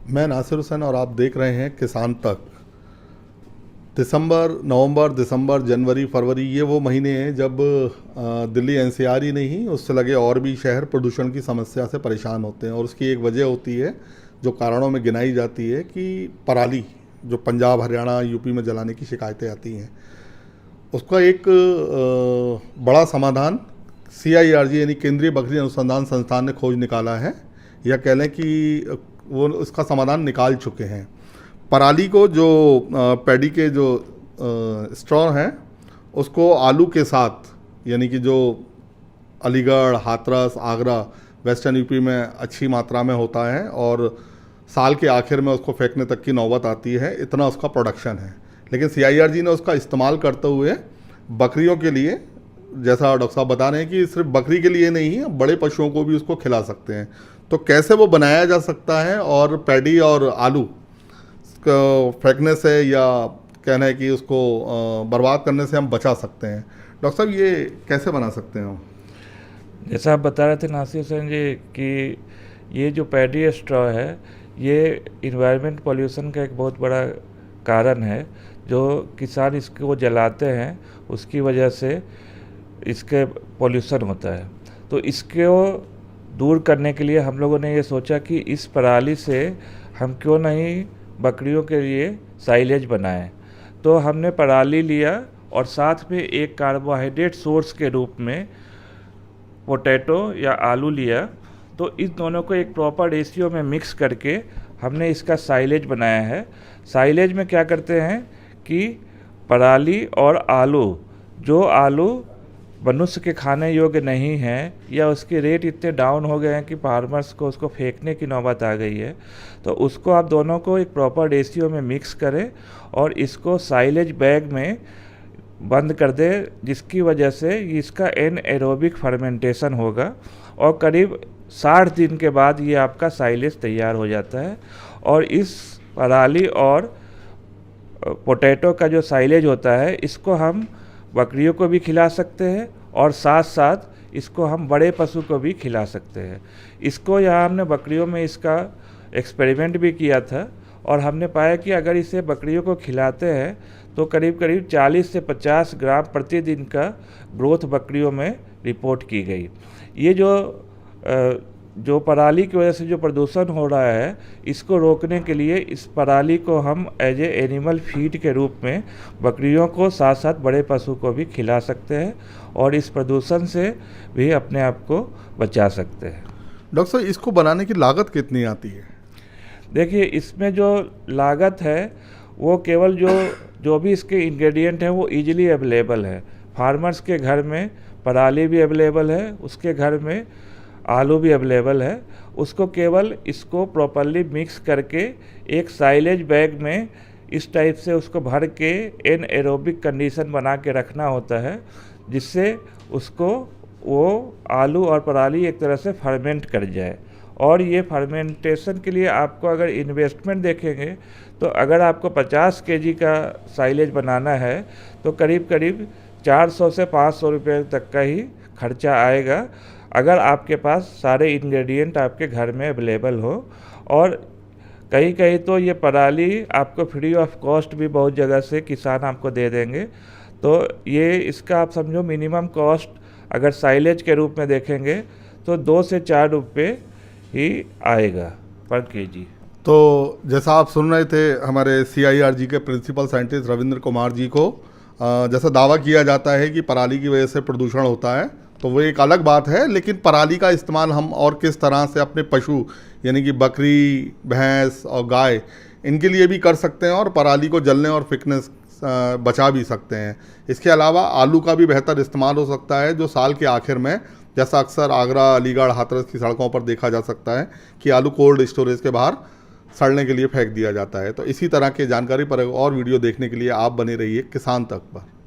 मैं नासिर हुसैन और आप देख रहे हैं किसान तक। नवंबर, दिसंबर, जनवरी, फरवरी ये वो महीने हैं जब दिल्ली एनसीआर ही नहीं उससे लगे और भी शहर प्रदूषण की समस्या से परेशान होते हैं। और उसकी एक वजह होती है जो कारणों में गिनाई जाती है कि पराली जो पंजाब, हरियाणा, यूपी में जलाने की शिकायतें आती हैं, उसका एक बड़ा समाधान CIRG यानी केंद्रीय बकरी अनुसंधान संस्थान ने खोज निकाला है, या कह लें कि वो उसका समाधान निकाल चुके हैं। पराली को जो पैडी के जो स्ट्रॉ हैं उसको आलू के साथ, यानी कि जो अलीगढ़, हाथरस, आगरा, वेस्टर्न यूपी में अच्छी मात्रा में होता है और साल के आखिर में उसको फेंकने तक की नौबत आती है, इतना उसका प्रोडक्शन है। लेकिन CIRG ने उसका इस्तेमाल करते हुए बकरियों के लिए, जैसा डॉक्टर साहब बता रहे हैं कि सिर्फ बकरी के लिए नहीं है, बड़े पशुओं को भी उसको खिला सकते हैं। तो कैसे वो बनाया जा सकता है और पैडी और आलू फेंकने से या कहना है कि उसको बर्बाद करने से हम बचा सकते हैं। डॉक्टर साहब ये कैसे बना सकते हैं हम? जैसा आप बता रहे थे नासिर हुसैन जी कि ये जो पैडी स्ट्रॉ है ये इन्वायरमेंट पॉल्यूशन का एक बहुत बड़ा कारण है। जो किसान इसको जलाते हैं उसकी वजह से इसके पॉल्यूशन होता है। तो इसको दूर करने के लिए हम लोगों ने ये सोचा कि इस पराली से हम क्यों नहीं बकरियों के लिए साइलेज बनाएं। तो हमने पराली लिया और साथ में एक कार्बोहाइड्रेट सोर्स के रूप में पोटैटो या आलू लिया। तो इस दोनों को एक प्रॉपर रेशियो में मिक्स करके हमने इसका साइलेज बनाया है। साइलेज में क्या करते हैं कि पराली और आलू, जो आलू मनुष्य के खाने योग्य नहीं है या उसके रेट इतने डाउन हो गए हैं कि फार्मर्स को उसको फेंकने की नौबत आ गई है, तो उसको आप दोनों को एक प्रॉपर रेशियो में मिक्स करें और इसको साइलेज बैग में बंद कर दें, जिसकी वजह से इसका एनएरोबिक फर्मेंटेशन होगा और करीब 60 दिन के बाद ये आपका साइलेज तैयार हो जाता है। और इस पराली और पोटैटो का जो साइलेज होता है इसको हम बकरियों को भी खिला सकते हैं और साथ साथ इसको हम बड़े पशु को भी खिला सकते हैं। इसको यहाँ हमने बकरियों में इसका एक्सपेरिमेंट भी किया था और हमने पाया कि अगर इसे बकरियों को खिलाते हैं तो करीब करीब 40 से 50 ग्राम प्रतिदिन का ग्रोथ बकरियों में रिपोर्ट की गई। ये जो पराली की वजह से जो प्रदूषण हो रहा है इसको रोकने के लिए इस पराली को हम एज ए एनिमल फीड के रूप में बकरियों को साथ साथ बड़े पशु को भी खिला सकते हैं और इस प्रदूषण से भी अपने आप को बचा सकते हैं। डॉक्टर साहब इसको बनाने की लागत कितनी आती है? देखिए, इसमें जो लागत है वो केवल जो भी इसके इंग्रेडिएंट हैं वो इजीली अवेलेबल है। फार्मर्स के घर में पराली भी अवेलेबल है, उसके घर में आलू भी अवेलेबल है। उसको केवल इसको प्रॉपरली मिक्स करके एक साइलेज बैग में इस टाइप से उसको भर के एनएरोबिक कंडीशन बना के रखना होता है, जिससे उसको वो आलू और पराली एक तरह से फर्मेंट कर जाए। और ये फर्मेंटेशन के लिए आपको अगर इन्वेस्टमेंट देखेंगे तो अगर आपको 50 केजी का साइलेज बनाना है तो करीब करीब 400 से 500 रुपये तक का ही खर्चा आएगा, अगर आपके पास सारे इंग्रेडिएंट आपके घर में अवेलेबल हो। और कहीं कहीं तो ये पराली आपको फ्री ऑफ कॉस्ट भी बहुत जगह से किसान आपको दे देंगे। तो ये इसका आप समझो मिनिमम कॉस्ट अगर साइलेज के रूप में देखेंगे तो 2 से 4 रुपये ही आएगा पर केजी। तो जैसा आप सुन रहे थे हमारे CIRG के प्रिंसिपल साइंटिस्ट रविंद्र कुमार जी को, जैसा दावा किया जाता है कि पराली की वजह से प्रदूषण होता है, तो वो एक अलग बात है। लेकिन पराली का इस्तेमाल हम और किस तरह से अपने पशु यानी कि बकरी, भैंस और गाय, इनके लिए भी कर सकते हैं और पराली को जलने और फेंकने बचा भी सकते हैं। इसके अलावा आलू का भी बेहतर इस्तेमाल हो सकता है, जो साल के आखिर में, जैसा अक्सर आगरा, अलीगढ़, हाथरस की सड़कों पर देखा जा सकता है कि आलू कोल्ड स्टोरेज के बाहर सड़ने के लिए फेंक दिया जाता है। तो इसी तरह की जानकारी पर और वीडियो देखने के लिए आप बने रहिए किसान तक पर।